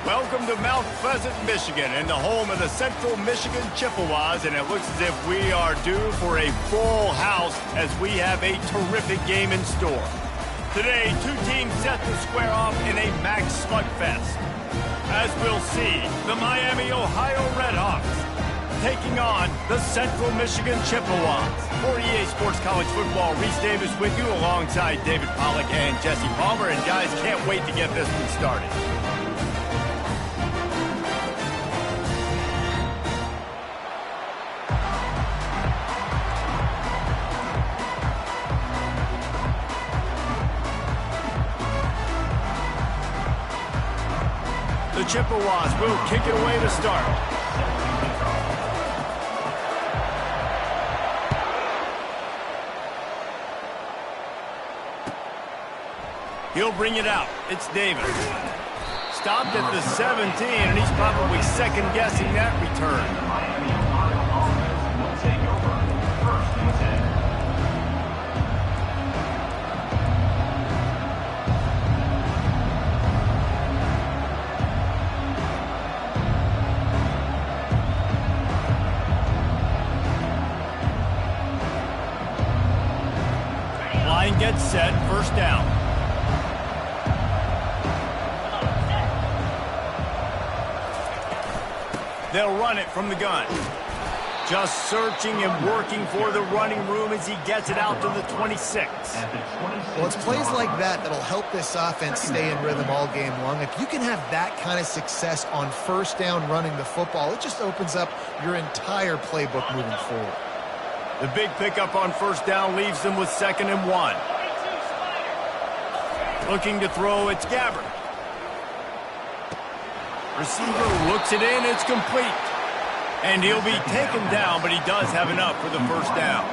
Welcome to Mount Pleasant, Michigan, and the home of the Central Michigan Chippewas, and it looks as if we are due for a full house as we have a terrific game in store. Today, two teams set to square off in a MAC slugfest. As we'll see, the Miami, Ohio Redhawks taking on the Central Michigan Chippewas. For EA Sports College Football, Reese Davis with you alongside David Pollack and Jesse Palmer, and guys, can't wait to get this one started. The Chippewas will kick it away to start. He'll bring it out. It's Davis. Stopped at the 17, and he's probably second-guessing that return. Line gets set, first down. They'll run it from the gun. Just searching and working for the running room as he gets it out to the 26. Well, it's plays like that that'll help this offense stay in rhythm all game long. If you can have that kind of success on first down running the football, it just opens up your entire playbook moving forward. The big pickup on first down leaves them with 2nd and 1. Looking to throw, it's Gabbard. Receiver looks it in, it's complete. And he'll be taken down, but he does have enough for the first down.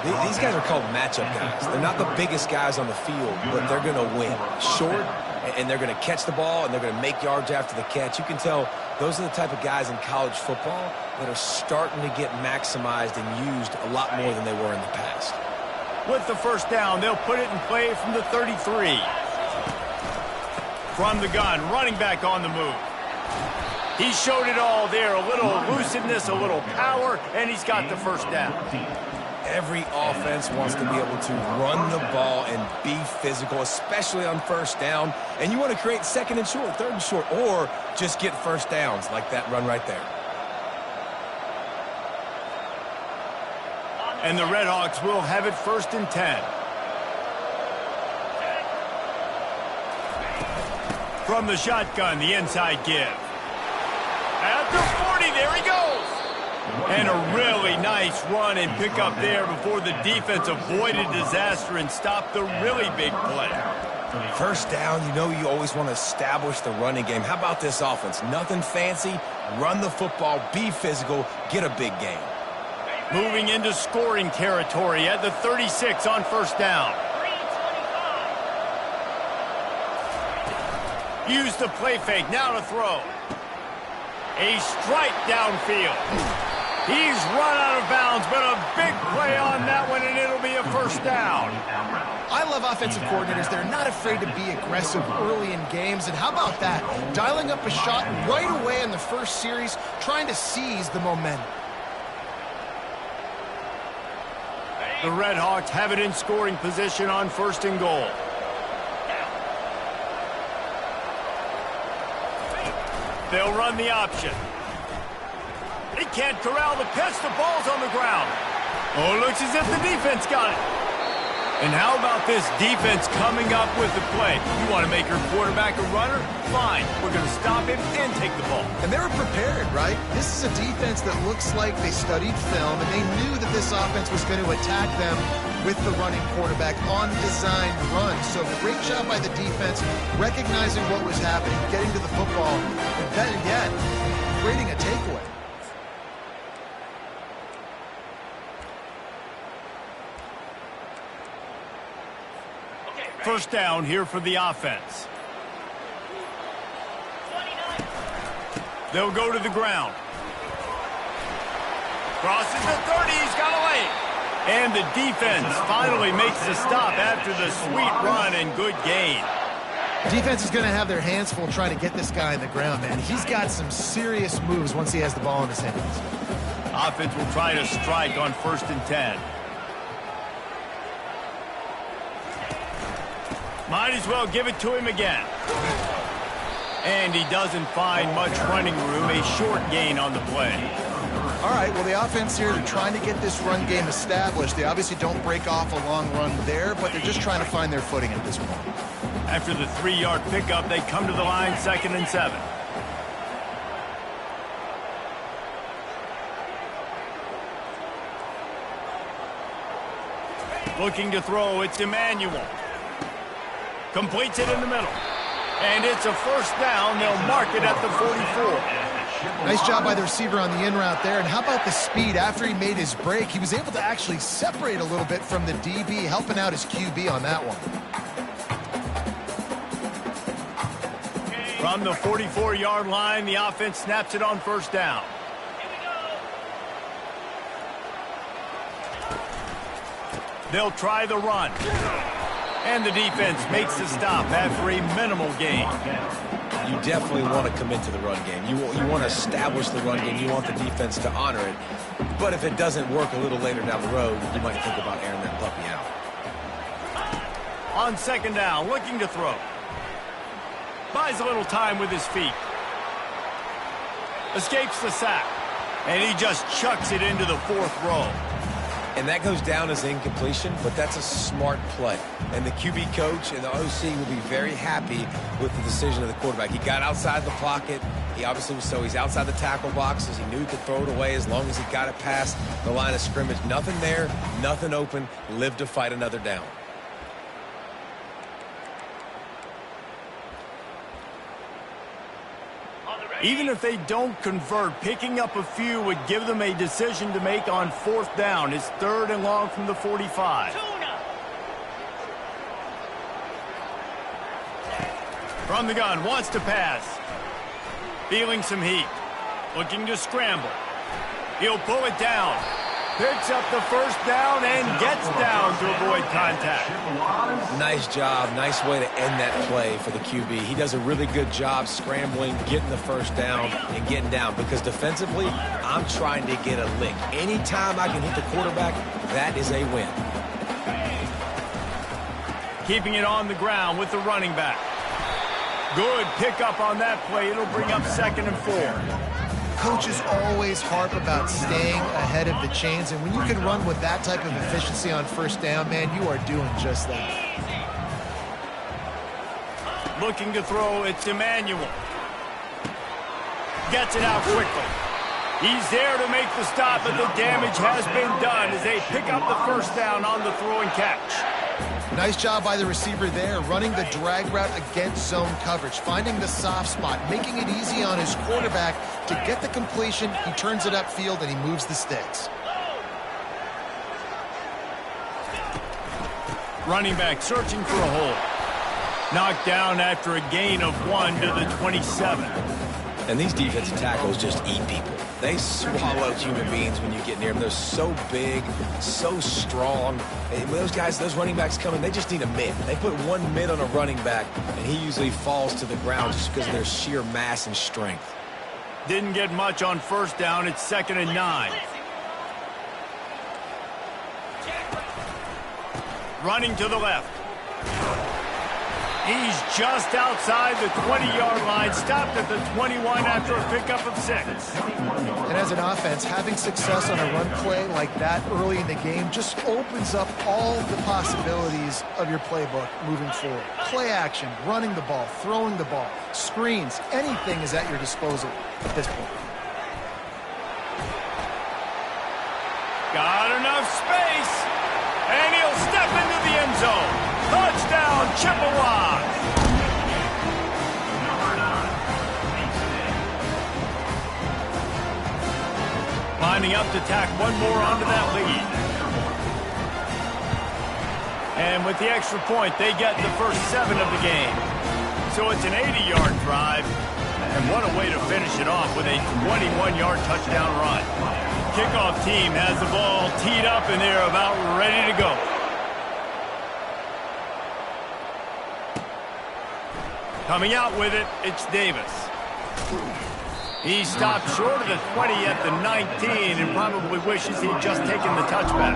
These guys are called matchup guys. They're not the biggest guys on the field, but they're going to win. Short, and they're going to catch the ball, and they're going to make yards after the catch. You can tell those are the type of guys in college football that are starting to get maximized and used a lot more than they were in the past. With the first down, they'll put it in play from the 33. From the gun, running back on the move. He showed it all there, a little elusiveness, a little power, and he's got the first down. Every offense wants to be able to run the ball and be physical, especially on first down. And you want to create 2nd and short, 3rd and short, or just get first downs like that run right there. And the Redhawks will have it 1st and 10. From the shotgun, the inside give. At the 40, there he goes. And a really nice run and pick up there before the defense avoided disaster and stopped the really big play. First down, you know you always want to establish the running game. How about this offense? Nothing fancy. Run the football, be physical, get a big gain. Moving into scoring territory at the 36 on first down. Use the play fake, now to throw. A strike downfield. He's run out of bounds, but a big play on that one, and it'll be a first down. I love offensive coordinators. They're not afraid to be aggressive early in games. And how about that? Dialing up a shot right away in the first series, trying to seize the momentum. The Redhawks have it in scoring position on 1st and goal. They'll run the option. They can't corral the pitch. The ball's on the ground. Oh, it looks as if the defense got it. And how about this defense coming up with the play? You want to make your quarterback a runner? Fine. We're going to stop him and take the ball. And they were prepared, right? This is a defense that looks like they studied film, and they knew that this offense was going to attack them with the running quarterback on designed runs. So great job by the defense, recognizing what was happening, getting to the football, and better yet, creating a takeaway. First down here for the offense. They'll go to the ground. Crosses the 30, he's got a lane. And the defense finally makes the stop after the sweet run and good gain. Defense is going to have their hands full trying to get this guy on the ground, man. He's got some serious moves once he has the ball in his hands. Offense will try to strike on 1st and 10. Might as well give it to him again. And he doesn't find much running room, a short gain on the play. All right, well, the offense here, they're trying to get this run game established. They obviously don't break off a long run there, but they're just trying to find their footing at this point. After the 3-yard pickup, they come to the line 2nd and 7. Looking to throw, it's Emmanuel. Completes it in the middle. And it's a 1st down. They'll mark it at the 44. Nice job by the receiver on the in route there. And how about the speed? After he made his break, he was able to actually separate a little bit from the DB, helping out his QB on that one. From the 44-yard line, the offense snaps it on 1st down. They'll try the run. And the defense makes the stop after a minimal gain. You definitely want to commit to the run game. You want to establish the run game. You want the defense to honor it. But if it doesn't work a little later down the road, you might think about airing that puppy out. On 2nd down, looking to throw. Buys a little time with his feet. Escapes the sack. And he just chucks it into the 4th row. And that goes down as incompletion, but that's a smart play. And the QB coach and the OC will be very happy with the decision of the quarterback. He got outside the pocket. He obviously was he's outside the tackle boxes. He knew he could throw it away as long as he got it past the line of scrimmage. Nothing there, nothing open. Live to fight another down. Even if they don't convert, picking up a few would give them a decision to make on 4th down. It's 3rd and long from the 45. From the gun, wants to pass. Feeling some heat. Looking to scramble. He'll pull it down. Picks up the 1st down and gets down to avoid contact. Nice job. Nice way to end that play for the QB. He does a really good job scrambling, getting the 1st down, and getting down. Because defensively, I'm trying to get a lick. Anytime I can hit the quarterback, that is a win. Keeping it on the ground with the running back. Good pickup on that play. It'll bring up 2nd and 4. Coaches always harp about staying ahead of the chains, and when you can run with that type of efficiency on 1st down, man, you are doing just that. Looking to throw, it's Emmanuel. Gets it out quickly. He's there to make the stop, but the damage has been done as they pick up the 1st down on the throw and catch. Nice job by the receiver there, running the drag route against zone coverage, finding the soft spot, making it easy on his quarterback to get the completion. He turns it upfield and he moves the sticks. Running back searching for a hole. Knocked down after a gain of 1 to the 27. And these defensive tackles just eat people. They swallow human beings when you get near them. They're so big, so strong. And when those guys, those running backs come in, they just need a mid. They put one mid on a running back, and he usually falls to the ground just because of their sheer mass and strength. Didn't get much on 1st down. It's 2nd and 9. Running to the left. He's just outside the 20-yard line, stopped at the 21 after a pickup of 6. And as an offense, having success on a run play like that early in the game just opens up all the possibilities of your playbook moving forward. Play action, running the ball, throwing the ball, screens, anything is at your disposal at this point. Got enough space, and he'll step into the end zone. Touchdown, Chippewa! Lining up to tack one more onto that lead. And with the extra point, they get the first 7 of the game. So it's an 80-yard drive. And what a way to finish it off with a 21-yard touchdown run. Kickoff team has the ball teed up, and they're about ready to go. Coming out with it, it's Davis. He stopped short of the 20 at the 19 and probably wishes he'd just taken the touchback.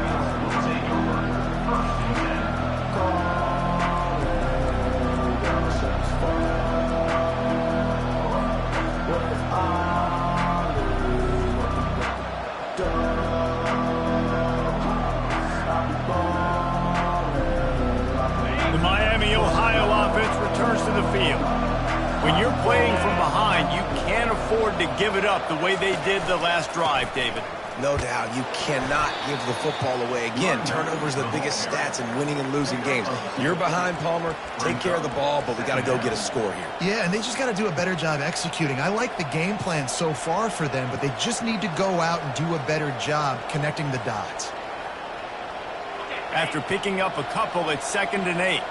The Miami, Ohio offense returns to the field. When you're playing from behind, you can't afford to give it up the way they did the last drive, David. No doubt, you cannot give the football away. Again, turnovers are the biggest stats in winning and losing games. You're behind, Palmer. Take care of the ball, but we got to go get a score here. Yeah, and they just got to do a better job executing. I like the game plan so far for them, but they just need to go out and do a better job connecting the dots. After picking up a couple, it's 2nd and 8.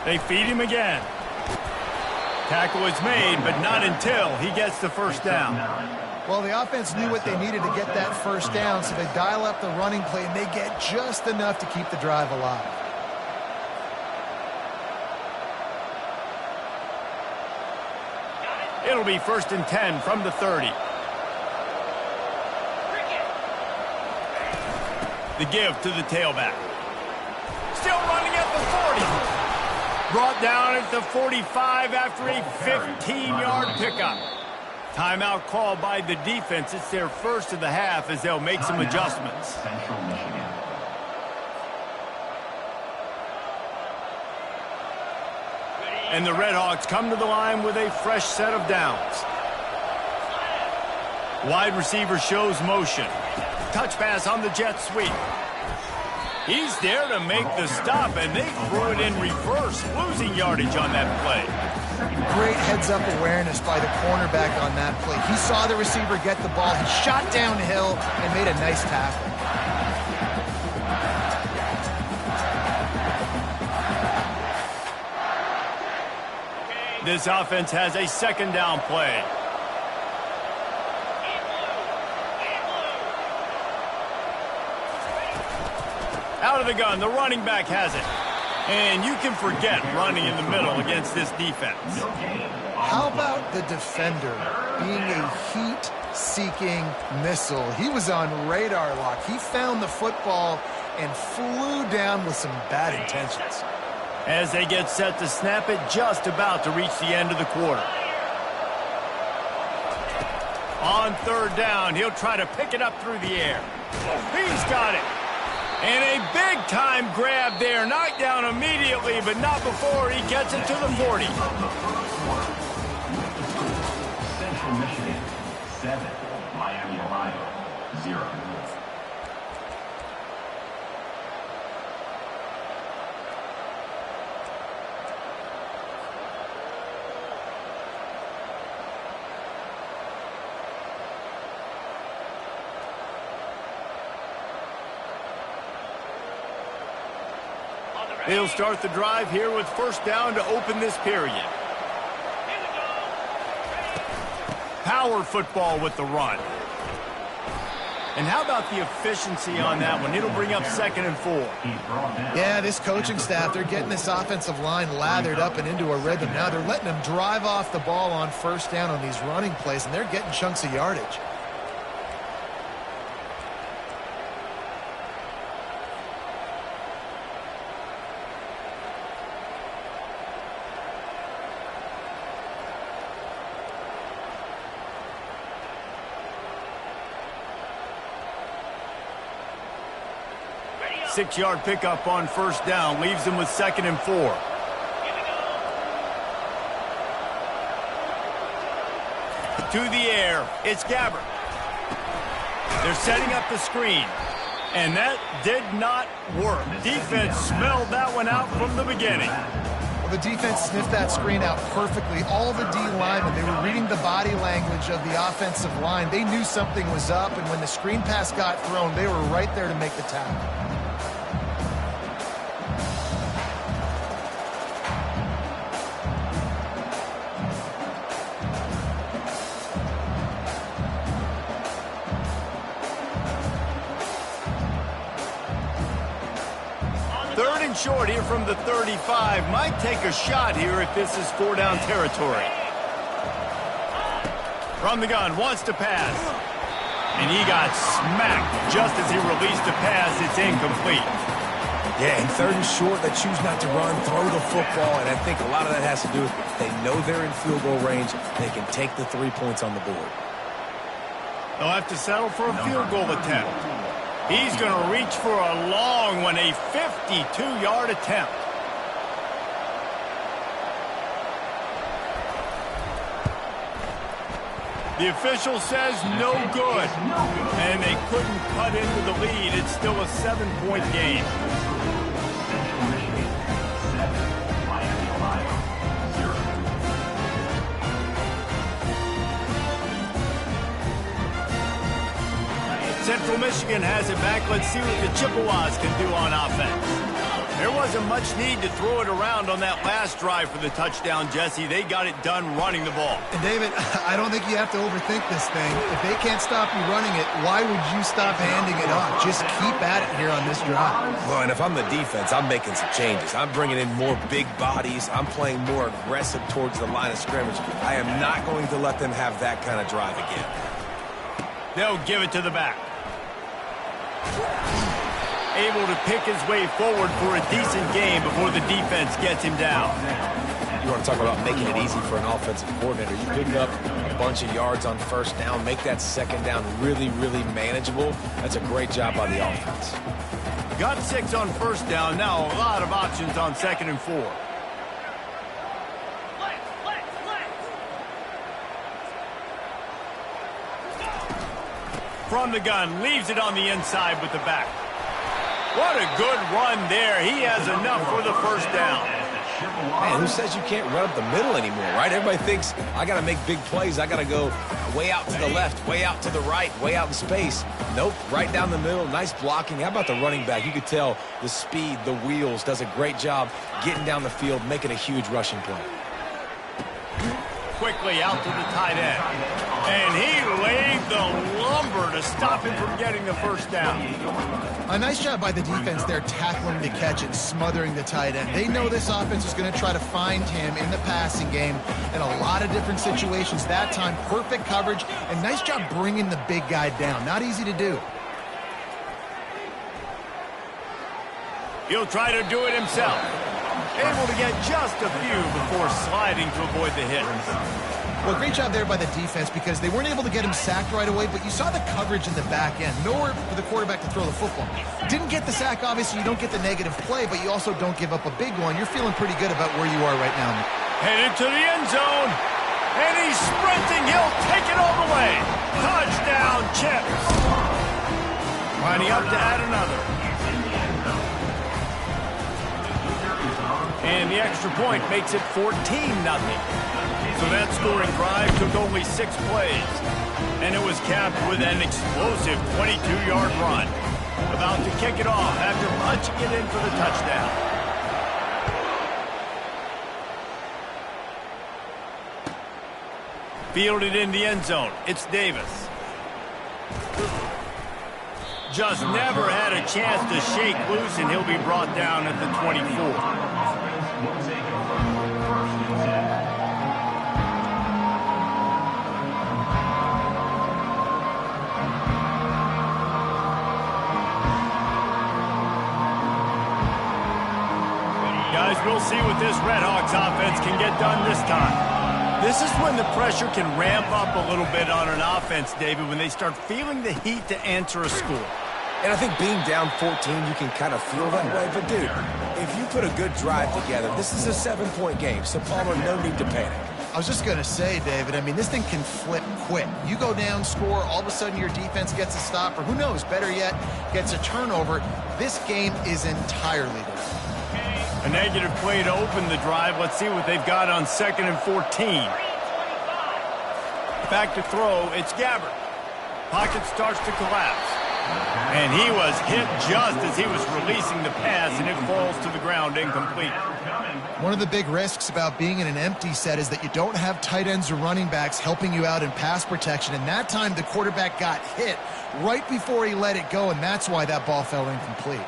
They feed him again. Tackle is made, but not until he gets the first down. Well, the offense knew what they needed to get that first down, so they dial up the running play, and they get just enough to keep the drive alive. It'll be 1st and 10 from the 30. The give to the tailback. Still running at the 40. Brought down at the 45 after a 15-yard pickup. Timeout called by the defense. It's their first of the half as they'll make some adjustments. And the Redhawks come to the line with a fresh set of downs. Wide receiver shows motion. Touch pass on the jet sweep. He's there to make the stop, and they threw it in reverse, losing yardage on that play. Great heads-up awareness by the cornerback on that play. He saw the receiver get the ball. He shot downhill and made a nice tackle. This offense has a 2nd down play. Out of the gun, the running back has it. And you can forget running in the middle against this defense. How about the defender being a heat-seeking missile? He was on radar lock. He found the football and flew down with some bad intentions. As they get set to snap it, just about to reach the end of the quarter. On 3rd down, he'll try to pick it up through the air. He's got it. And a big-time grab there. Knocked down immediately, but not before he gets it to the 40. Central Michigan, 7. Miami, Ohio, 0. They'll start the drive here with 1st down to open this period. Power football with the run. And how about the efficiency on that one? It'll bring up 2nd and 4. Yeah, this coaching staff, they're getting this offensive line lathered up and into a rhythm. Now they're letting them drive off the ball on 1st down on these running plays, and they're getting chunks of yardage. Six-yard pickup on 1st down. Leaves them with 2nd and 4. To the air. It's Gabbert. They're setting up the screen. And that did not work. Defense smelled that one out from the beginning. Well, the defense sniffed that screen out perfectly. All the D linemen, they were reading the body language of the offensive line. They knew something was up, and when the screen pass got thrown, they were right there to make the tackle. and short here from the 35. Might take a shot here if this is 4-down territory. From the gun, wants to pass. And he got smacked just as he released the pass. It's incomplete. Yeah, and 3rd and short, they choose not to run, throw the football, and I think a lot of that has to do with they know they're in field goal range. They can take the 3 points on the board. They'll have to settle for a field goal attempt. He's going to reach for a long one, a 52-yard attempt. The official says no good, and they couldn't cut into the lead. It's still a 7-point game. Central Michigan has it back. Let's see what the Chippewas can do on offense. There wasn't much need to throw it around on that last drive for the touchdown, Jesse. They got it done running the ball. And David, I don't think you have to overthink this thing. If they can't stop you running it, why would you stop handing it off? Just keep at it here on this drive. Well, and if I'm the defense, I'm making some changes. I'm bringing in more big bodies. I'm playing more aggressive towards the line of scrimmage. I am not going to let them have that kind of drive again. They'll give it to the back. Able to pick his way forward for a decent game before the defense gets him down. You want to talk about making it easy for an offensive coordinator. You pick up a bunch of yards on 1st down, make that 2nd down really, really manageable. That's a great job by the offense. Got 6 on 1st down. Now a lot of options on 2nd and 4. From the gun, leaves it on the inside with the back. What a good run there. He has enough for the 1st down. Man, who says you can't run up the middle anymore, right? Everybody thinks I got to make big plays. I got to go way out to the left, way out to the right, way out in space. Nope, right down the middle. Nice blocking. How about the running back? You could tell the speed, the wheels, does a great job getting down the field, making a huge rushing play. Quickly out to the tight end. And he laid the lumber to stop him from getting the 1st down. A nice job by the defense there, tackling the catch and smothering the tight end. They know this offense is going to try to find him in the passing game in a lot of different situations. That time, perfect coverage, and nice job bringing the big guy down. Not easy to do. He'll try to do it himself. Able to get just a few before sliding to avoid the hit. Well, great job there by the defense because they weren't able to get him sacked right away, but you saw the coverage in the back end. Nowhere for the quarterback to throw the football. Didn't get the sack, obviously. You don't get the negative play, but you also don't give up a big one. You're feeling pretty good about where you are right now. Headed to the end zone. And he's sprinting. He'll take it all the way. Touchdown, Chips. Lining up to add another. And the extra point makes it 14-0. So that scoring drive took only 6 plays. And it was capped with an explosive 22-yard run. About to kick it off after punching it in for the touchdown. Fielded in the end zone. It's Davis. Just never had a chance to shake loose, and he'll be brought down at the 24. Guys, we'll see what this Redhawks offense can get done this time. This is when the pressure can ramp up a little bit on an offense, David, when they start feeling the heat to answer a score. And I think being down 14, you can kind of feel that way. But, dude, if you put a good drive together, this is a 7-point game. So, Palmer, no need to panic. I was just going to say, David, I mean, this thing can flip quick. You go down, score, all of a sudden your defense gets a stop, or who knows, better yet, gets a turnover. This game is entirely different. A negative play to open the drive. Let's see what they've got on 2nd and 14. Back to throw. It's Gabbert. Pocket starts to collapse. And he was hit just as he was releasing the pass, and it falls to the ground incomplete. One of the big risks about being in an empty set is that you don't have tight ends or running backs helping you out in pass protection. And that time the quarterback got hit right before he let it go, and that's why that ball fell incomplete.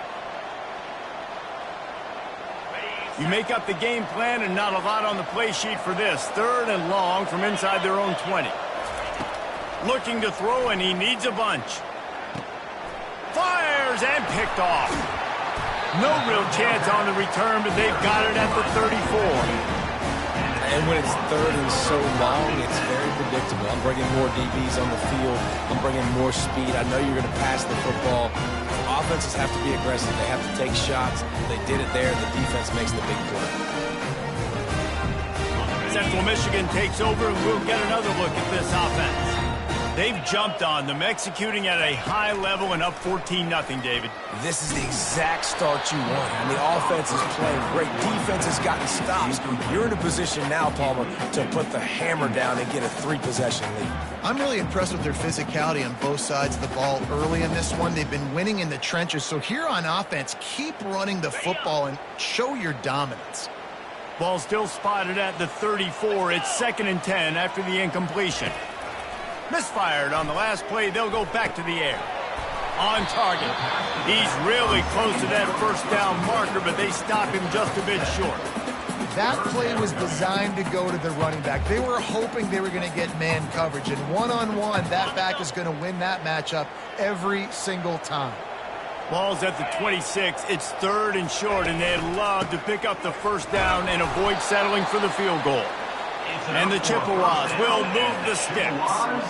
You make up the game plan and not a lot on the play sheet for this. 3rd and long from inside their own 20. Looking to throw, and he needs a bunch. Fires and picked off. No real chance on the return, but they've got it at the 34. And when it's 3rd and so long, it's very predictable. I'm bringing more DBs on the field. I'm bringing more speed. I know you're going to pass the football. Offenses have to be aggressive. They have to take shots. They did it there. The defense makes the big play. Central Michigan takes over, and we'll get another look at this offense. They've jumped on them, executing at a high level and up 14-0, David. This is the exact start you want. And the offense is playing great. Defense has gotten stops. You're in a position now, Palmer, to put the hammer down and get a 3-possession lead. I'm really impressed with their physicality on both sides of the ball early in this one. They've been winning in the trenches. So here on offense, keep running the football and show your dominance. Ball still spotted at the 34. It's 2nd and 10 after the incompletion. Misfired on the last play. They'll go back to the air. On target. He's really close to that first down marker, but they stop him just a bit short. That play was designed to go to the running back. They were hoping they were going to get man coverage, and one-on-one, that back is going to win that matchup every single time. Ball's at the 26. It's 3rd and short, and they'd love to pick up the first down and avoid settling for the field goal. And the Chippewas will move the sticks.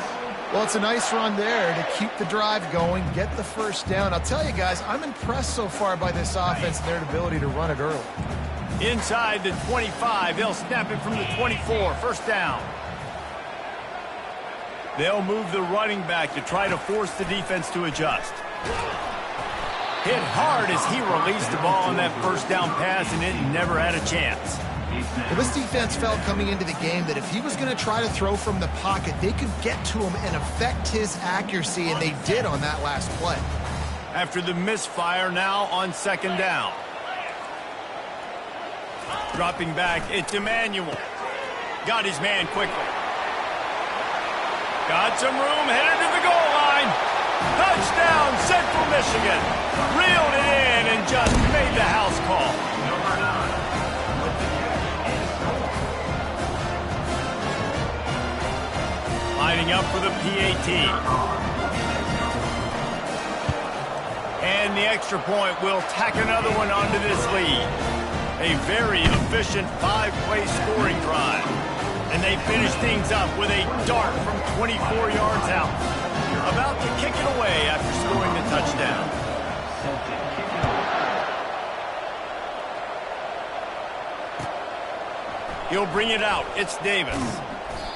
Well, it's a nice run there to keep the drive going, get the first down. I'll tell you guys, I'm impressed so far by this offense and their ability to run it early. Inside the 25, they'll snap it from the 24. First down. They'll move the running back to try to force the defense to adjust. Hit hard as he released the ball on that first down pass, and it never had a chance. Well, this defense felt coming into the game that if he was going to try to throw from the pocket, they could get to him and affect his accuracy, and they did on that last play. After the misfire, now on 2nd down. Dropping back, it's Emmanuel. Got his man quickly. Got some room, headed to the goal line. Touchdown, Central Michigan. Reeled it in and just made the house call. Lining up for the PAT. And the extra point will tack another one onto this lead. A very efficient 5-play scoring drive. And they finish things up with a dart from 24 yards out. About to kick it away after scoring the touchdown. He'll bring it out. It's Davis.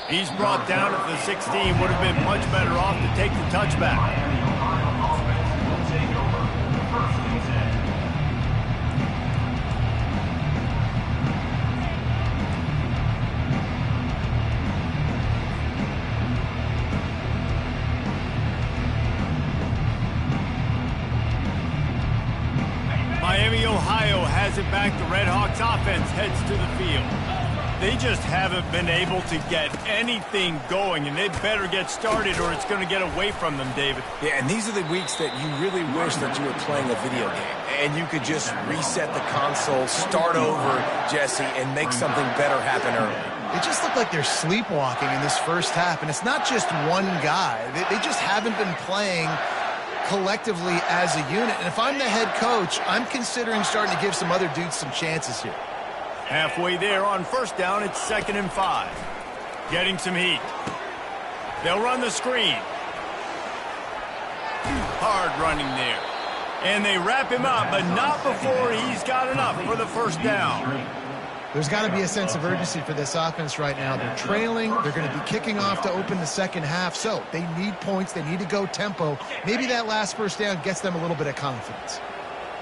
He's brought down at the 16. Would have been much better off to take the touchback. Miami, Ohio has it back. The Red Hawks offense heads to the field. They just haven't been able to get anything going, and they better get started or it's going to get away from them, David. Yeah, and these are the weeks that you really wish that you were playing a video game and you could just reset the console, start over, Jesse, and make something better happen early. They just look like they're sleepwalking in this first half, and it's not just one guy. They just haven't been playing collectively as a unit. And if I'm the head coach, I'm considering starting to give some other dudes some chances here. Halfway there on first down, it's 2nd and 5. Getting some heat. They'll run the screen. Hard running there. And they wrap him up, but not before he's got enough for the first down. There's got to be a sense of urgency for this offense right now. They're trailing. They're going to be kicking off to open the second half. So they need points. They need to go tempo. Maybe that last first down gets them a little bit of confidence.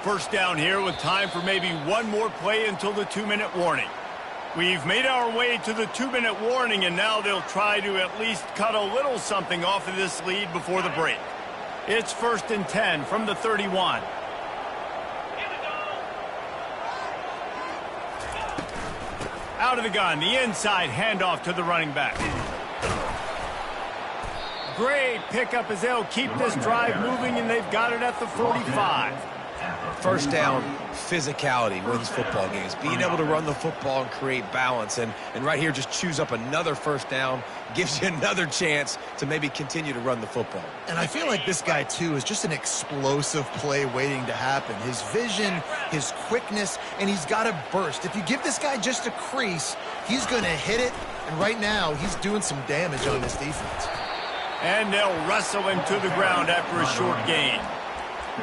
First down here with time for maybe one more play until the 2-minute warning. We've made our way to the 2-minute warning, and now they'll try to at least cut a little something off of this lead before the break. It's 1st and 10 from the 31. Out of the gun, the inside handoff to the running back. Great pickup as they'll keep this drive moving, and they've got it at the 45. First down, physicality wins football games. Being able to run the football and create balance. And right here, just choose up another first down, gives you another chance to maybe continue to run the football. And I feel like this guy, too, is just an explosive play waiting to happen. His vision, his quickness, and he's got a burst. If you give this guy just a crease, he's going to hit it. And right now, he's doing some damage on this defense. And they'll wrestle him to the ground after a short gain.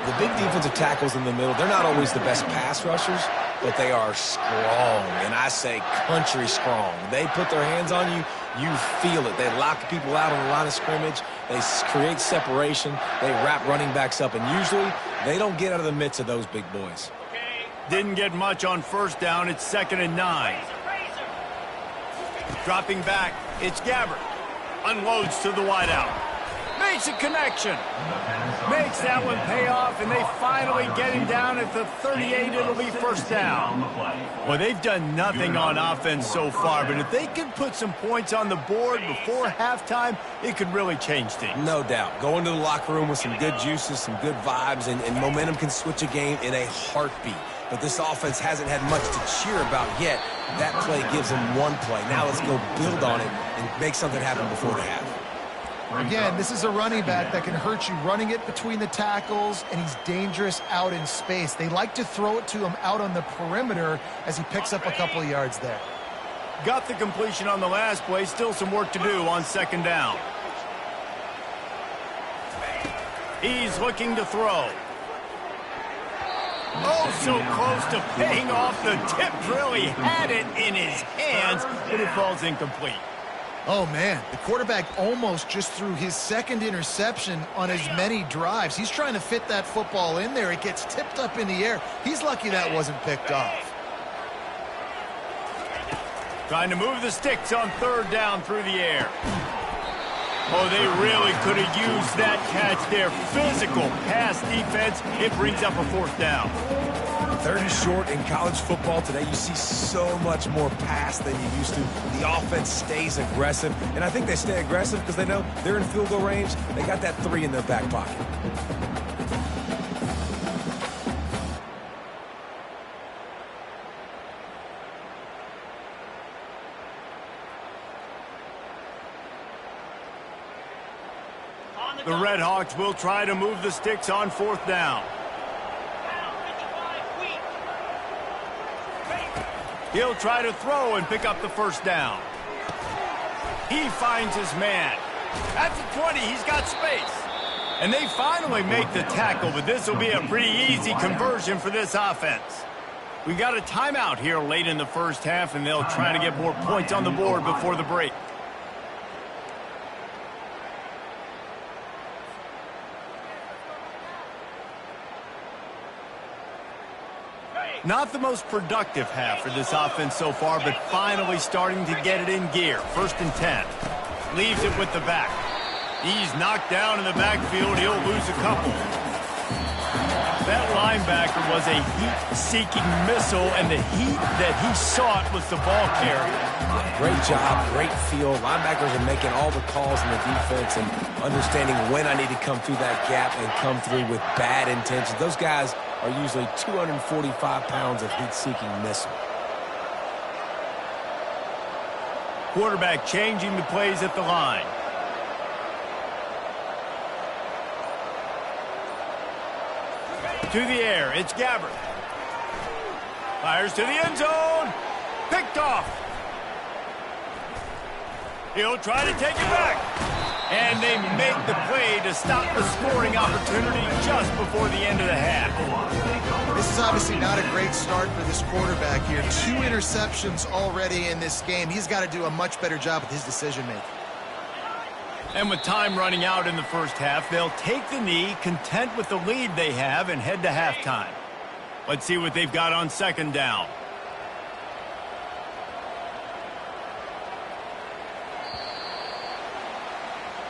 The big defensive tackles in the middle, they're not always the best pass rushers, but they are strong, and I say country strong. They put their hands on you, you feel it. They lock people out on the line of scrimmage. They create separation. They wrap running backs up, and usually they don't get out of the midst of those big boys. Didn't get much on first down. It's 2nd and 9. Dropping back, it's Gabbert. Unloads to the wideout. Makes a connection. Makes that one pay off, and they finally get him down at the 38. It'll be first down. Well, they've done nothing on offense so far, but if they can put some points on the board before halftime, it could really change things. No doubt. Go into the locker room with some good juices, some good vibes, and momentum can switch a game in a heartbeat. But this offense hasn't had much to cheer about yet. That play gives them one play. Now let's go build on it and make something happen before the half. Again, this is a running back that can hurt you running it between the tackles, and he's dangerous out in space. They like to throw it to him out on the perimeter as he picks up a couple of yards there. Got the completion on the last play. Still some work to do on 2nd down. He's looking to throw. Oh, so close to paying off. The tip really had it in his hands, but it falls incomplete. Oh, man, the quarterback almost just threw his 2nd interception on as many drives. He's trying to fit that football in there. It gets tipped up in the air. He's lucky that wasn't picked off. Trying to move the sticks on 3rd down through the air. Oh, they really could have used that catch there. Physical pass defense. It brings up a 4th down. 3rd and short in college football today. You see so much more pass than you used to. The offense stays aggressive, and I think they stay aggressive because they know they're in field goal range. They got that 3 in their back pocket. The Red Hawks will try to move the sticks on 4th down. He'll try to throw and pick up the first down. He finds his man. At the 20, he's got space. And they finally make the tackle, but this will be a pretty easy conversion for this offense. We got a timeout here late in the first half, and they'll try to get more points on the board before the break. Not the most productive half for this offense so far, but finally starting to get it in gear. 1st and 10. Leaves it with the back. He's knocked down in the backfield. He'll lose a couple. That linebacker was a heat-seeking missile, and the heat that he sought was the ball carrier. Great job, great feel. Linebackers are making all the calls in the defense and understanding when I need to come through that gap and come through with bad intentions. Those guys are usually 245 pounds of heat-seeking missile. Quarterback changing the plays at the line. To the air, it's Gabbert. Fires to the end zone. Picked off. He'll try to take it back. And they make the play to stop the scoring opportunity just before the end of the half. This is obviously not a great start for this quarterback here. 2 interceptions already in this game. He's got to do a much better job with his decision-making. And with time running out in the first half, they'll take the knee, content with the lead they have, and head to halftime. Let's see what they've got on 2nd down.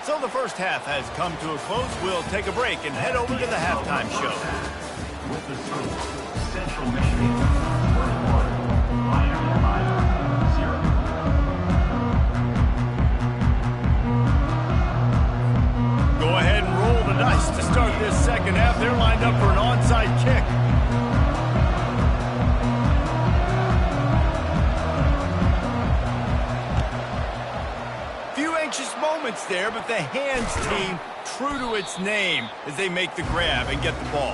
So the first half has come to a close. We'll take a break and head over to the halftime show. With the score, Central Michigan, first quarter, MiamiOH 0. Go ahead and roll the dice to start this second half. They're lined up for an onside kick. anxious moments there, but the hands team true to its name as they make the grab and get the ball.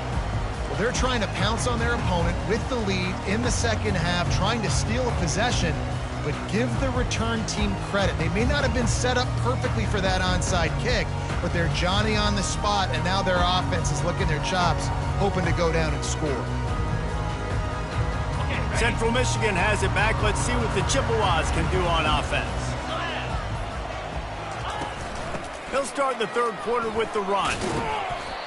Well, they're trying to pounce on their opponent with the lead in the second half, trying to steal a possession, but give the return team credit. They may not have been set up perfectly for that onside kick, but they're Johnny on the spot, and now their offense is licking their chops, hoping to go down and score. Central Michigan has it back. Let's see what the Chippewas can do on offense. They'll start the third quarter with the run.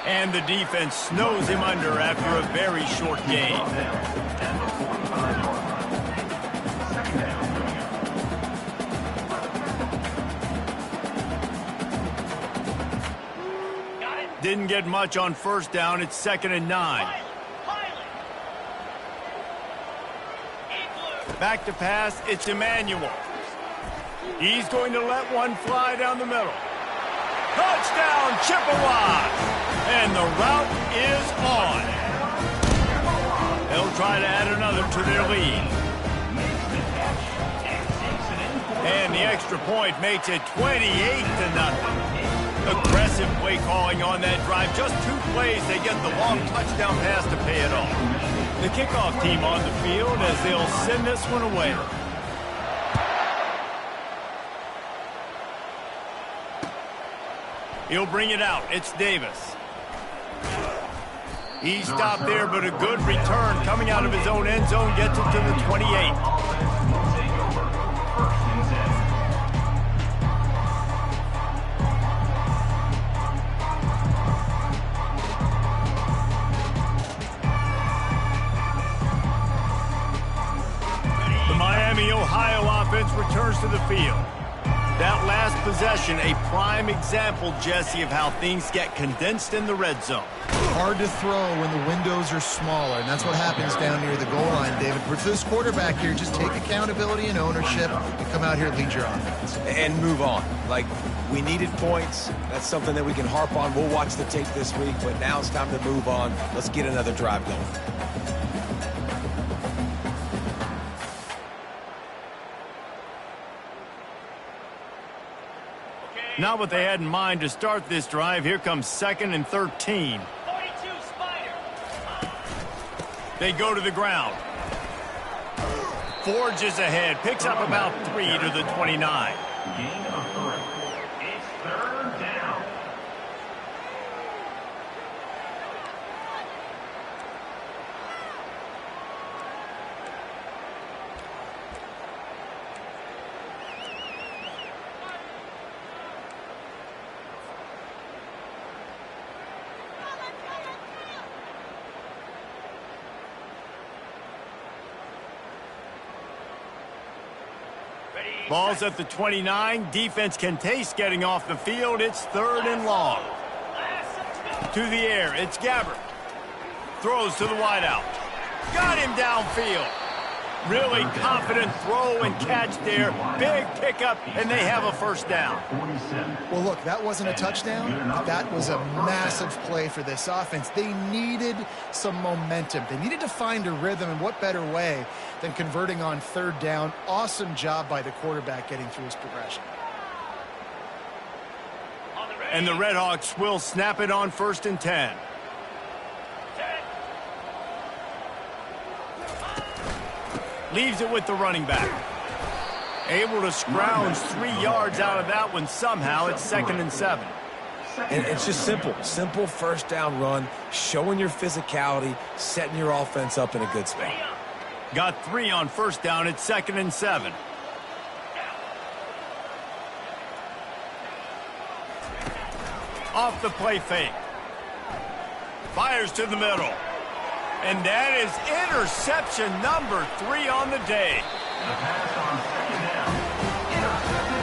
And the defense snows him under after a very short game. Didn't get much on first down. It's 2nd and 9. Back to pass, it's Emmanuel. He's going to let one fly down the middle. Touchdown, Chippewas! And the route is on. They'll try to add another to their lead. And the extra point makes it 28-0. Aggressive play calling on that drive. Just 2 plays, they get the long touchdown pass to pay it off. The kickoff team on the field as they'll send this one away. He'll bring it out. It's Davis. He stopped there, but a good return coming out of his own end zone gets it to the 28. MiamiOH offense returns to the field. That last possession, a prime example, Jesse, of how things get condensed in the red zone. Hard to throw when the windows are smaller, and that's what happens down near the goal line, David. But for this quarterback here, just take accountability and ownership and come out here and lead your offense. And move on. Like, we needed points. That's something that we can harp on. We'll watch the tape this week, but now it's time to move on. Let's get another drive going. Not what they had in mind to start this drive. Here comes 2nd and 13. 42 Spider. They go to the ground. Forges ahead. Picks up about 3 to the 29. Gain of 3. It's 3rd down. Ball's at the 29. Defense can taste getting off the field. It's 3rd and long. To the air. It's Gabbert. Throws to the wideout. Got him downfield. Really confident throw and catch there. Big pickup, and they have a first down. Well, look, that wasn't a touchdown, but that was a massive play for this offense. They needed some momentum. They needed to find a rhythm, and what better way than converting on 3rd down. Awesome job by the quarterback getting through his progression. And the Redhawks will snap it on 1st and 10. Leaves it with the running back. Able to scrounge 3 yards out of that one somehow. It's 2nd and 7. And it's just simple. Simple first down run, showing your physicality, setting your offense up in a good spot. Got 3 on first down. It's 2nd and 7. Off the play fake. Fires to the middle. And that is interception number 3 on the day.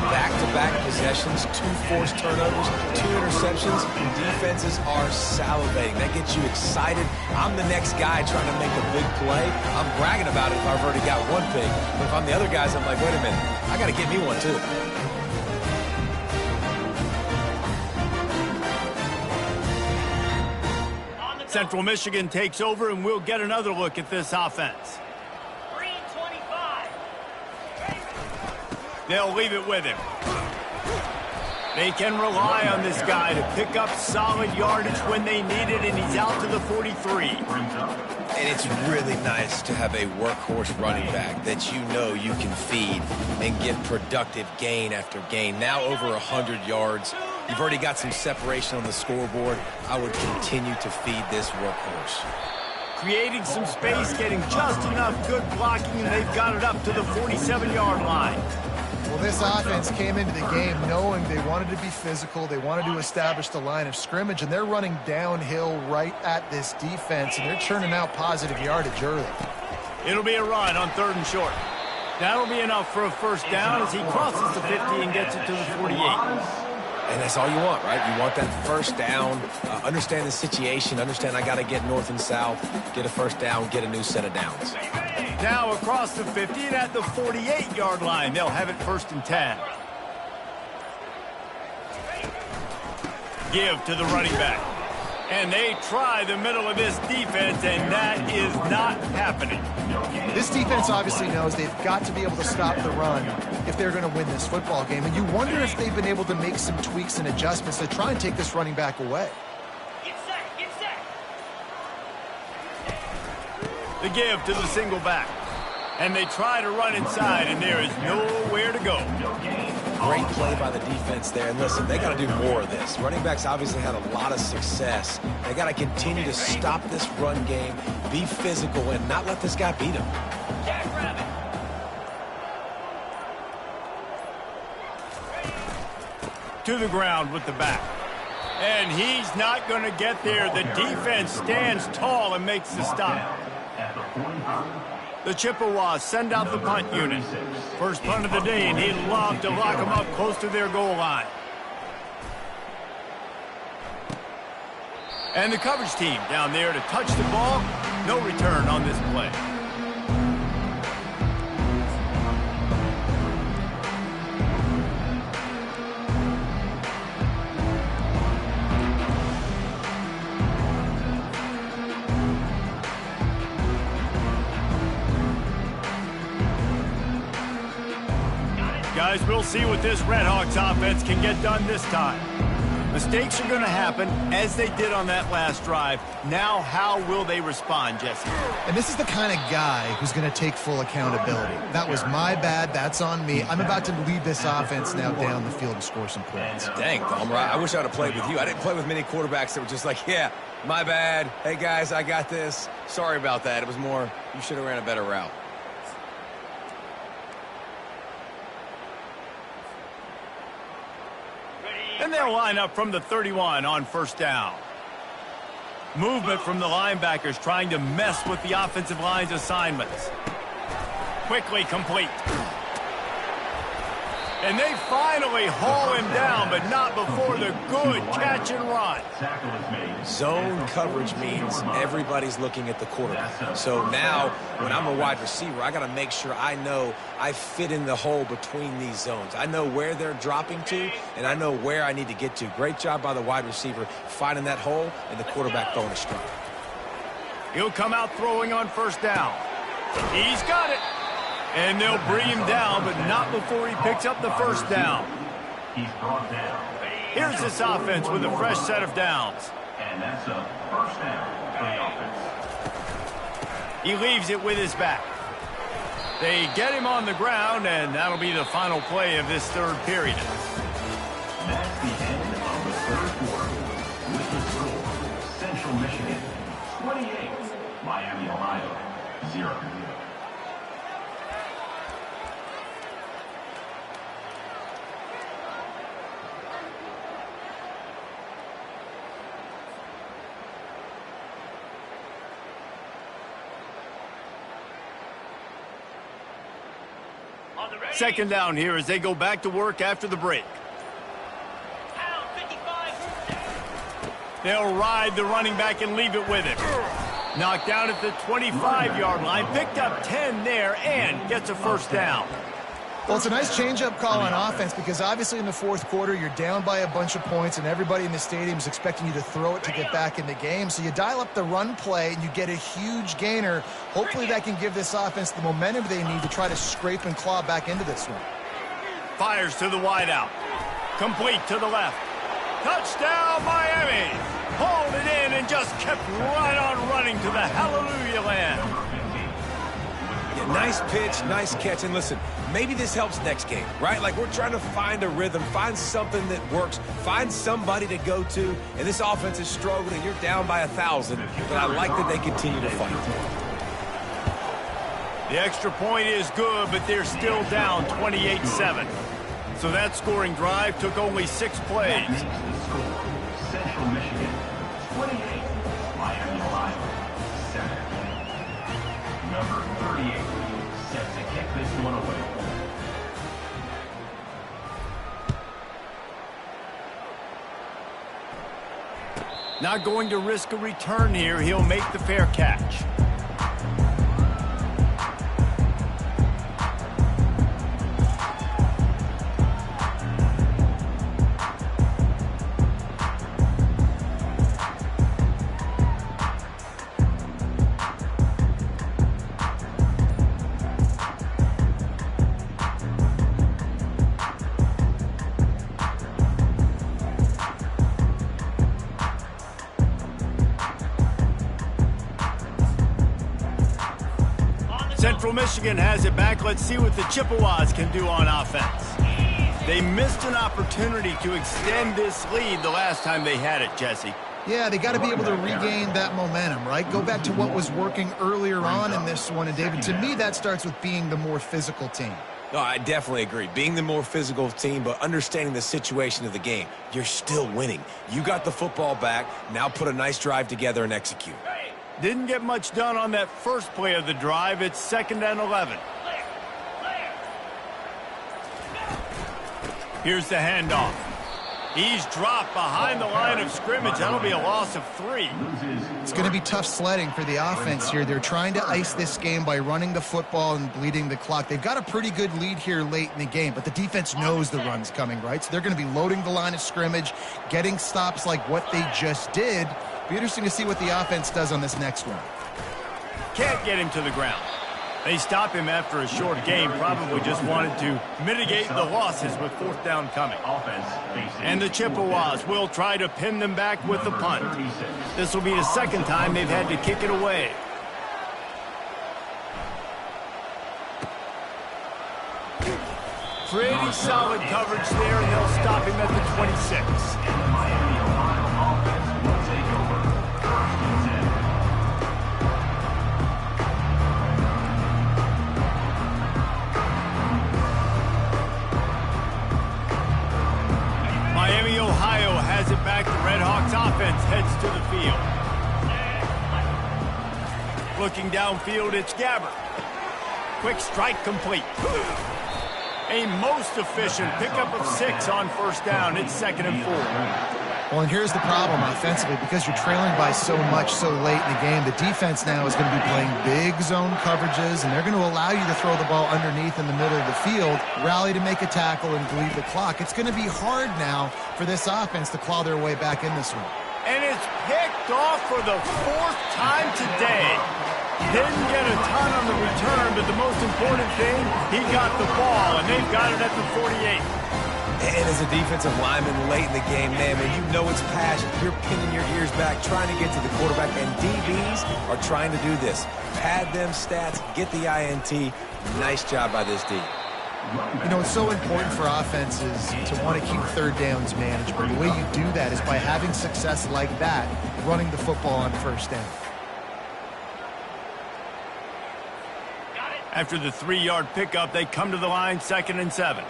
Back-to-back possessions, 2 forced turnovers, 2 interceptions. Defenses are salivating. That gets you excited. I'm the next guy trying to make a big play. I'm bragging about it if I've already got 1 pick. But if I'm the other guys, I'm like, wait a minute, I got to get me 1 too. Central Michigan takes over, and we'll get another look at this offense. Green 25. They'll leave it with him. They can rely on this guy to pick up solid yardage when they need it, and he's out to the 43. And it's really nice to have a workhorse running back that you know you can feed and get productive gain after gain. Now over 100 yards. You've already got some separation on the scoreboard. I would continue to feed this workhorse. Creating some space, getting just enough good blocking, and they've got it up to the 47-yard line. Well, this offense came into the game knowing they wanted to be physical, they wanted to establish the line of scrimmage, and they're running downhill right at this defense, and they're churning out positive yardage early. It'll be a run on 3rd and short. That'll be enough for a first down as he crosses the 50 and gets it to the 48. And that's all you want, right? You want that first down, understand the situation, understand I got to get north and south, get a first down, get a new set of downs. Now across the 50 and at the 48-yard line. They'll have it 1st and 10. Give to the running back. And they try the middle of this defense, and that is not happening. This defense obviously knows they've got to be able to stop the run if they're going to win this football game. And you wonder if they've been able to make some tweaks and adjustments to try and take this running back away. Get set, get set. The give to the single back. And they try to run inside, and there is nowhere to go. Great play by the defense there. And listen, they got to do more of this. Running backs obviously had a lot of success. They got to continue to stop this run game, be physical, and not let this guy beat them. Jackrabbit. To the ground with the back. And he's not going to get there. The defense stands tall and makes the stop. The Chippewas send out the punt unit. First punt of the day, and he'd love to lock them up close to their goal line. And the coverage team down there to touch the ball. No return on this play. Guys, we'll see what this Redhawks offense can get done this time. Mistakes are going to happen, as they did on that last drive. Now, how will they respond, Jesse? And this is the kind of guy who's going to take full accountability. That was my bad. That's on me. I'm about to lead this offense now down the field and score some points. Dang, Tom, I wish I would have played with you. I didn't play with many quarterbacks that were just like, yeah, my bad. Hey, guys, I got this. Sorry about that. It was more, you should have ran a better route. And they'll line up from the 31 on first down. Movement from the linebackers trying to mess with the offensive line's assignments. Quickly complete. And they finally haul him down, but not before the good catch and run. Zone coverage means everybody's looking at the quarterback. So now, when I'm a wide receiver, I got to make sure I know I fit in the hole between these zones. I know where they're dropping to, and I know where I need to get to. Great job by the wide receiver finding that hole, and the quarterback throwing a strike. He'll come out throwing on first down. He's got it. And they'll bring him down, but not before he picks up the first down. He's brought down. Here's this offense with a fresh set of downs. And that's a first down for the offense. He leaves it with his back. They get him on the ground, and that'll be the final play of this third period. That's the end of the third quarter. With the score, Central Michigan 28, Miami, Ohio 0. Second down here as they go back to work after the break. Pound 55. They'll ride the running back and leave it with him. Knocked down at the 25-yard line, picked up 10 there, and gets a first down. Well, it's a nice change-up call on offense because obviously in the fourth quarter, you're down by a bunch of points and everybody in the stadium is expecting you to throw it to get back in the game. So you dial up the run play and you get a huge gainer. Hopefully that can give this offense the momentum they need to try to scrape and claw back into this one. Fires to the wideout. Complete to the left. Touchdown, Miami. Hauled it in and just kept right on running to the hallelujah land. Yeah, nice pitch, nice catch. And listen, maybe this helps next game, right? Like we're trying to find a rhythm, find something that works, find somebody to go to. And this offense is struggling. You're down by 1,000, but I like that they continue to fight. The extra point is good, but they're still down 28-7. So that scoring drive took only 6 plays. Central Michigan, 28. Miami, Ohio, 7. Number 38, set to kick this one away. Not going to risk a return here. He'll make the fair catch. Central Michigan has it back. Let's see what the Chippewas can do on offense. They missed an opportunity to extend this lead the last time they had it, Jesse. Yeah, they got to be able to regain that momentum, right? Go back to what was working earlier on in this one. And, David, to me, that starts with being the more physical team. No, I definitely agree. Being the more physical team, but understanding the situation of the game. You're still winning. You got the football back. Now put a nice drive together and execute. Didn't get much done on that first play of the drive. It's 2nd and 11. Here's the handoff. He's dropped behind the line of scrimmage. That'll be a loss of 3. It's going to be tough sledding for the offense here. They're trying to ice this game by running the football and bleeding the clock. They've got a pretty good lead here late in the game, but the defense knows the run's coming, right? So they're going to be loading the line of scrimmage, getting stops like what they just did. Be interesting to see what the offense does on this next one. Can't get him to the ground. They stop him after a short game, probably just wanted to mitigate the losses with 4th down coming. And the Chippewas will try to pin them back with the punt. This will be the 2nd time they've had to kick it away. Pretty solid coverage there, and they'll stop him at the 26. Miami, Ohio has it back. The Red Hawks offense heads to the field. Looking downfield, it's Gabbert. Quick strike complete. A most efficient pickup of 6 on 1st down. It's 2nd and 4. Well, and here's the problem offensively. Because you're trailing by so much so late in the game, the defense now is going to be playing big zone coverages, and they're going to allow you to throw the ball underneath in the middle of the field, rally to make a tackle, and bleed the clock. It's going to be hard now for this offense to claw their way back in this one. And it's picked off for the 4th time today. Didn't get a ton on the return, but the most important thing, he got the ball, and they've got it at the 48. And as a defensive lineman late in the game, man, when you know it's passion, you're pinning your ears back, trying to get to the quarterback, and DBs are trying to do this. Pad them stats, get the INT. Nice job by this D. You know, it's so important for offenses to want to keep 3rd downs manageable. The way you do that is by having success like that, running the football on 1st down. After the 3-yard pickup, they come to the line, 2nd and 7.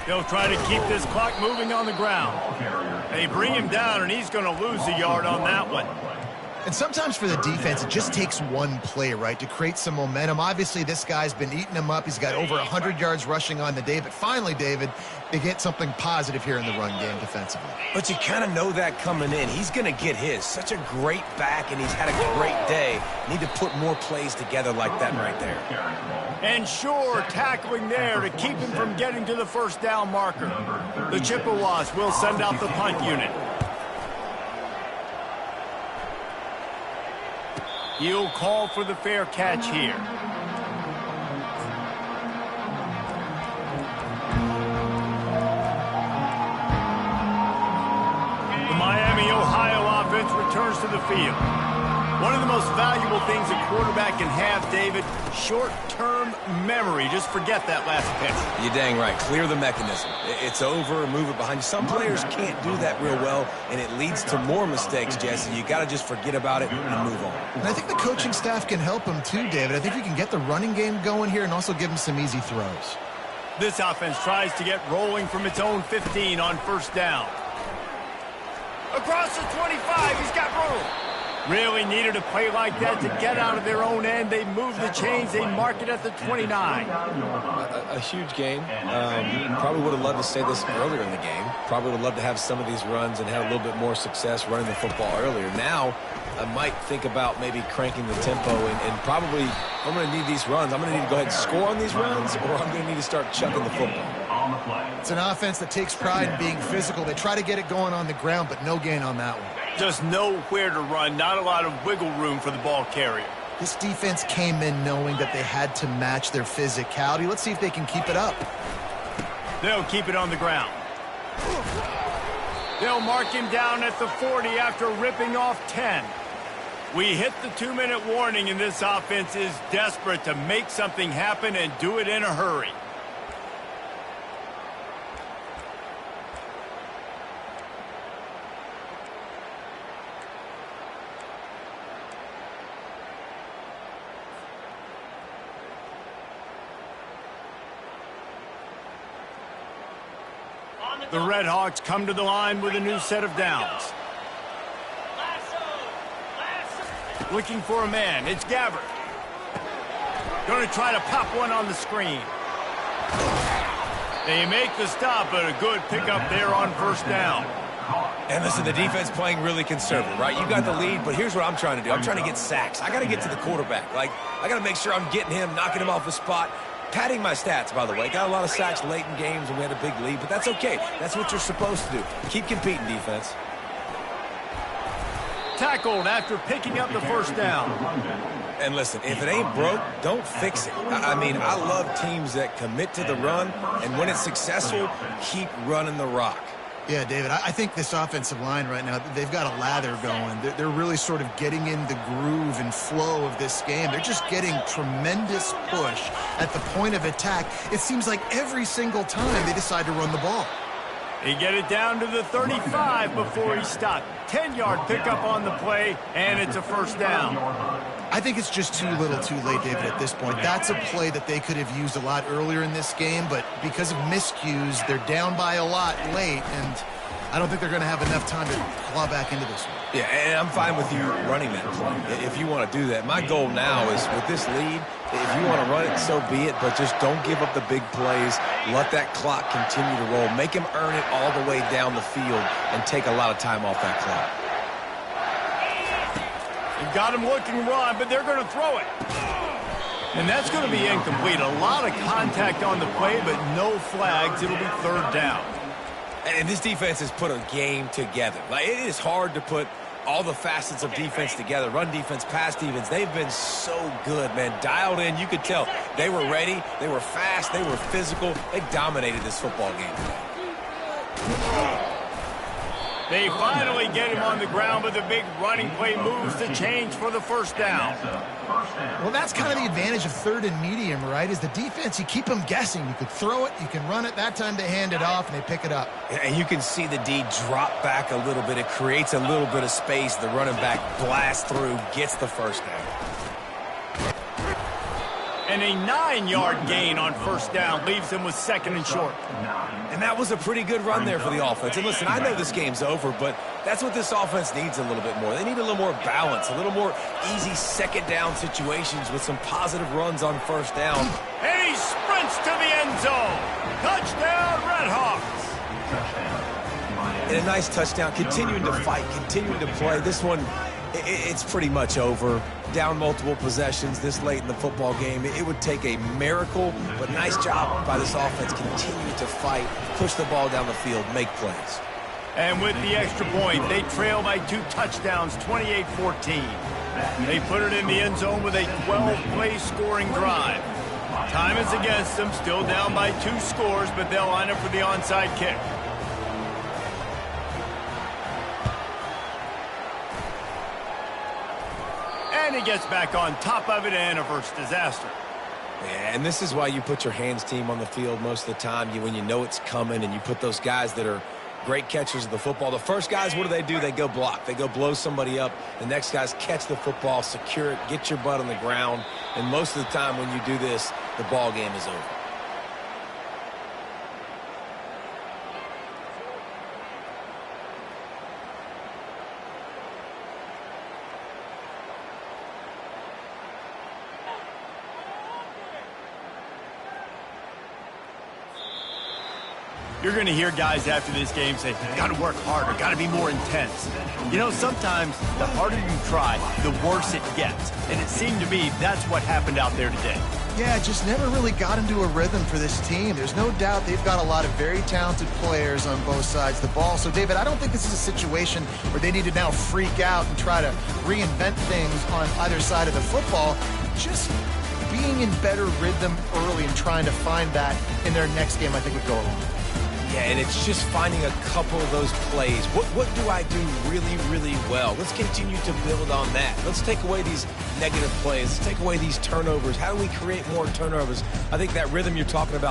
They'll try to keep this clock moving on the ground. They bring him down, and he's going to lose a yard on that one. And sometimes for the defense, it just takes one play, right, to create some momentum. Obviously, this guy's been eating him up. He's got over 100 yards rushing on the day. But finally, David, they get something positive here in the run game defensively. But you kind of know that coming in. He's going to get his. Such a great back, and he's had a great day. Need to put more plays together like that right there. And sure, tackling there to keep him from getting to the 1st down marker. The Chippewas will send out the punt unit. He'll call for the fair catch here. returns to the field. One of the most valuable things a quarterback can have, David, short-term memory. Just forget that last pitch. You're dang right. Clear the mechanism. It's over, move it behind you. Some players can't do that real well, and it leads to more mistakes, Jesse. You got to just forget about it and move on. And I think the coaching staff can help him too, David. I think you can get the running game going here and also give him some easy throws. This offense tries to get rolling from its own 15 on first down. Across the 25, he's got room. Really needed a play like that to get out of their own end. They move the chains. They mark it at the 29. A huge game. Probably would have loved to say this earlier in the game. Probably would have loved to have some of these runs and have a little bit more success running the football earlier. Now, I might think about maybe cranking the tempo and probably I'm going to need these runs. I'm going to need to go ahead and score on these runs, or I'm going to need to start chucking the football. It's an offense that takes pride in being physical. They try to get it going on the ground, but no gain on that one. Just nowhere to run, not a lot of wiggle room for the ball carrier. This defense came in knowing that they had to match their physicality. Let's see if they can keep it up. They'll keep it on the ground. They'll mark him down at the 40 after ripping off 10. We hit the 2-minute warning, and this offense is desperate to make something happen and do it in a hurry. The Red Hawks come to the line with a new set of downs. Looking for a man. It's Gabbard. Going to try to pop one on the screen. They make the stop, but a good pickup there on first down. And listen, the defense playing really conservative, right? You got the lead, but here's what I'm trying to do. I'm trying to get sacks. I got to get to the quarterback. Like, I got to make sure I'm getting him, knocking him off the spot. Padding my stats, by the way. Got a lot of sacks late in games and we had a big lead, but that's okay. That's what you're supposed to do. Keep competing, defense. Tackled after picking up the first down. And listen, if it ain't broke, don't fix it. I mean, I love teams that commit to the run, and when it's successful, keep running the rock. Yeah, David, I think this offensive line right now, they've got a lather going. They're really sort of getting in the groove and flow of this game. They're just getting tremendous push at the point of attack. It seems like every single time they decide to run the ball. He get it down to the 35 before he stopped. 10-yard pickup on the play, and it's a first down. I think it's just too little too late, David, at this point. That's a play that they could have used a lot earlier in this game, but because of miscues, they're down by a lot late, and I don't think they're going to have enough time to claw back into this one. Yeah, and I'm fine with you running that play if you want to do that. My goal now is with this lead, if you want to run it, so be it, but just don't give up the big plays. Let that clock continue to roll. Make him earn it all the way down the field and take a lot of time off that clock. You've got him looking run, but they're going to throw it. And that's going to be incomplete. A lot of contact on the play, but no flags. It'll be third down. And this defense has put a game together. Like, it is hard to put all the facets of defense together. Run defense, pass defense. They've been so good, man. Dialed in. You could tell they were ready. They were fast. They were physical. They dominated this football game today. They finally get him on the ground, but the big running play moves the change for the first down. Well, that's kind of the advantage of third and medium, right? Is the defense, you keep them guessing. You could throw it, you can run it. That time they hand it off, and they pick it up. And you can see the D drop back a little bit. It creates a little bit of space. The running back blasts through, gets the first down. And a 9-yard gain on first down leaves them with second and short. And that was a pretty good run there for the offense. And listen, I know this game's over, but that's what this offense needs a little bit more. They need a little more balance, a little more easy second down situations with some positive runs on first down. And he sprints to the end zone. Touchdown, Red Hawks. And a nice touchdown, continuing to fight, continuing to play. This one, it's pretty much over. Down multiple possessions this late in the football game. It would take a miracle, but nice job by this offense. Continue to fight, push the ball down the field, make plays. And with the extra point, they trail by 2 touchdowns, 28-14. They put it in the end zone with a 12-play scoring drive. Time is against them, still down by 2 scores, but they'll line up for the onside kick. he gets back on top of it and averts disaster. Yeah, and this is why you put your hands team on the field most of the time when you know it's coming, and you put those guys that are great catchers of the football. The first guys, what do? They go block. They go blow somebody up. The next guys catch the football, secure it, get your butt on the ground. And most of the time when you do this, the ball game is over. You're going to hear guys after this game say, got to work harder, got to be more intense. You know, sometimes the harder you try, the worse it gets. And it seemed to me that's what happened out there today. Yeah, just never really got into a rhythm for this team. There's no doubt they've got a lot of very talented players on both sides of the ball. So, David, I don't think this is a situation where they need to now freak out and try to reinvent things on either side of the football. Just being in better rhythm early and trying to find that in their next game, I think would go a long way. Yeah, and it's just finding a couple of those plays. What do I do really, really well? Let's continue to build on that. Let's take away these negative plays. Let's take away these turnovers. How do we create more turnovers? I think that rhythm you're talking about